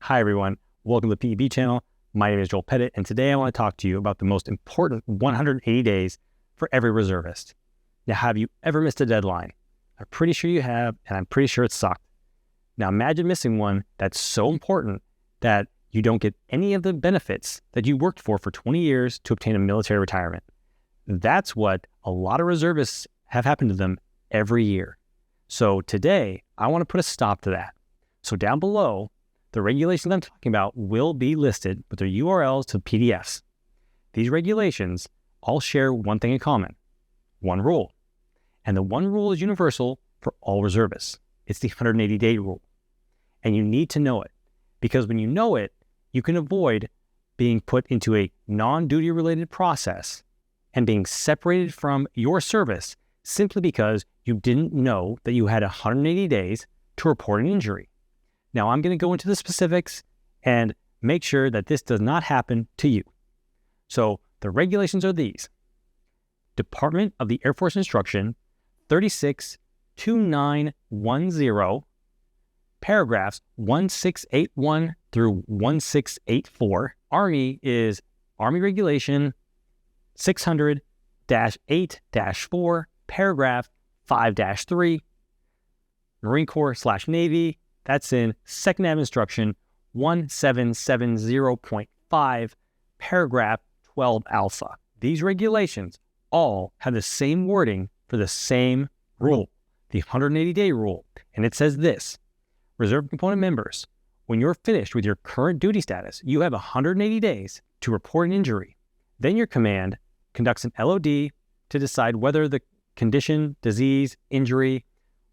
Hi everyone, welcome to the PEB channel. My name is Joel Pettit, and today I want to talk to you about the most important 180 days for every reservist. Now, have you ever missed a deadline? I'm pretty sure you have, and I'm pretty sure it sucked. Now imagine missing one that's so important that you don't get any of the benefits that you worked for 20 years to obtain a military retirement. That's what a lot of reservists have happened to them every year. So today, I want to put a stop to that. So down below, the regulations I'm talking about will be listed with their URLs to PDFs. These regulations all share one thing in common, one rule. And the one rule is universal for all reservists. It's the 180-day rule. And you need to know it, because when you know it, you can avoid being put into a non-duty related process and being separated from your service simply because you didn't know that you had 180 days to report an injury. Now, I'm going to go into the specifics and make sure that this does not happen to you. So the regulations are these. Department of the Air Force Instruction 362910, paragraphs 1681 through 1684. Army is Army Regulation 600-8-4, paragraph 5-3. Marine Corps/Navy, that's in Second Ad Instruction 1770.5, paragraph 12 alpha. These regulations all have the same wording for the same rule, the 180-day rule. And it says this: reserve component members, when you're finished with your current duty status, you have 180 days to report an injury. Then your command conducts an LOD to decide whether the condition, disease, injury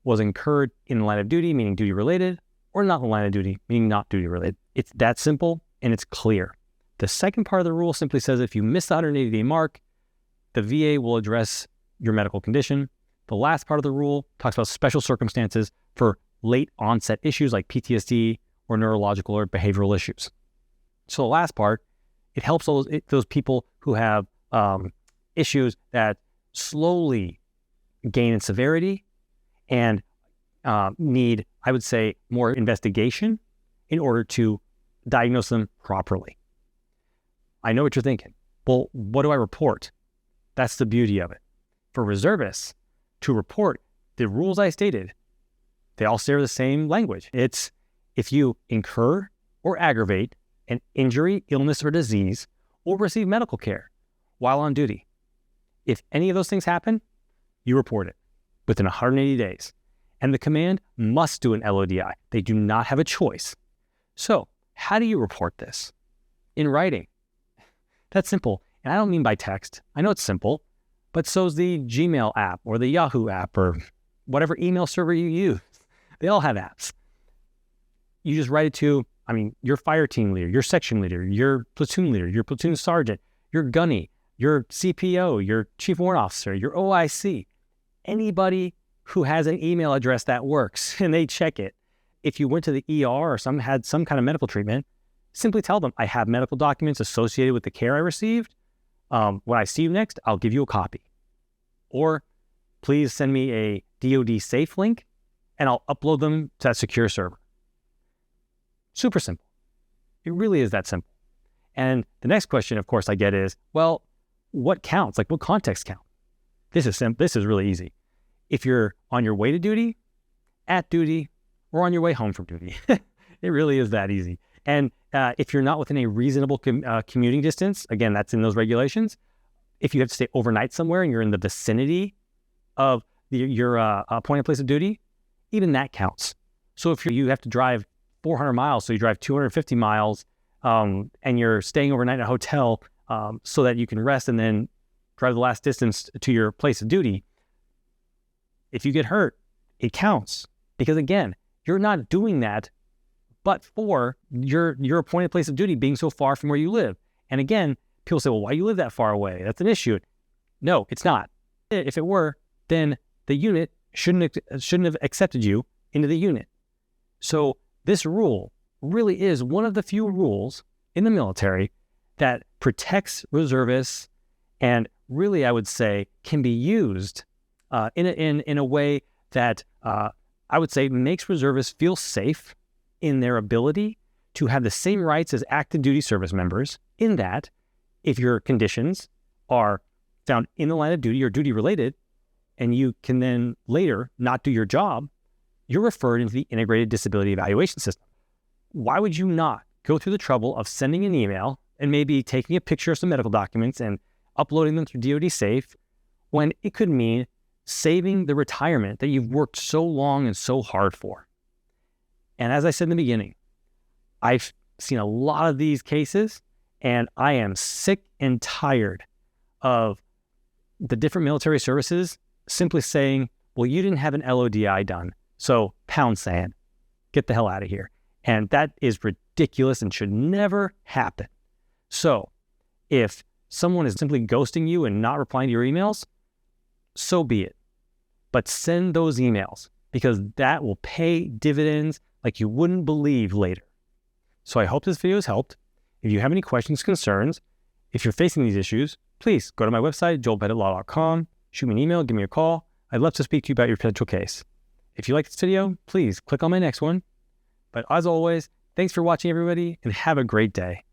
was incurred in the line of duty, meaning duty related, or not in the line of duty, meaning not duty related. It's that simple and it's clear. The second part of the rule simply says if you miss the 180-day mark, the VA will address your medical condition. The last part of the rule talks about special circumstances for late onset issues like PTSD or neurological or behavioral issues. So the last part, it helps those people who have issues that slowly gain in severity and need, I would say, more investigation in order to diagnose them properly. I know what you're thinking. Well, what do I report? That's the beauty of it. For reservists to report the rules I stated, they all share the same language. It's if you incur or aggravate an injury, illness, or disease, or receive medical care while on duty. If any of those things happen, you report it within 180 days. And the command must do an LODI. They do not have a choice. So how do you report this? In writing. That's simple. And I don't mean by text. I know it's simple, but so's the Gmail app or the Yahoo app or whatever email server you use. They all have apps. You just write it to, your fire team leader, your section leader, your platoon sergeant, your gunny, your CPO, your chief warrant officer, your OIC, anybody who has an email address that works and they check it. If you went to the ER or had some kind of medical treatment, simply tell them, I have medical documents associated with the care I received. When I see you next, I'll give you a copy. Or please send me a DoD safe link and I'll upload them to that secure server. Super simple. It really is that simple. And the next question, of course, I get is, well, what counts? Like, what context count? This is really easy. If you're on your way to duty, at duty, or on your way home from duty. It really is that easy. And if you're not within a reasonable commuting distance, again, that's in those regulations. If you have to stay overnight somewhere and you're in the vicinity of your appointed place of duty, even that counts. So if you have to drive 400 miles, so you drive 250 miles, and you're staying overnight at a hotel so that you can rest and then drive the last distance to your place of duty, if you get hurt, it counts. Because again, you're not doing that but for your appointed place of duty being so far from where you live. And again, people say, well, why do you live that far away? That's an issue. No, it's not. If it were, then the unit shouldn't have accepted you into the unit. So this rule really is one of the few rules in the military that protects reservists and really, I would say, can be used in a way that I would say makes reservists feel safe in their ability to have the same rights as active duty service members, in that if your conditions are found in the line of duty or duty related, and you can then later not do your job, you're referred into the integrated disability evaluation system. Why would you not go through the trouble of sending an email and maybe taking a picture of some medical documents and uploading them through DoD Safe, when it could mean saving the retirement that you've worked so long and so hard for? And as I said in the beginning, I've seen a lot of these cases, and I am sick and tired of the different military services simply saying, well, you didn't have an LODI done, so pound sand, get the hell out of here. And that is ridiculous and should never happen. So if someone is simply ghosting you and not replying to your emails, so be it. But send those emails, because that will pay dividends like you wouldn't believe later. So I hope this video has helped. If you have any questions, concerns, if you're facing these issues, please go to my website, joelpettitlaw.com, shoot me an email, give me a call. I'd love to speak to you about your potential case. If you like this video, please click on my next one. But as always, thanks for watching, everybody, and have a great day.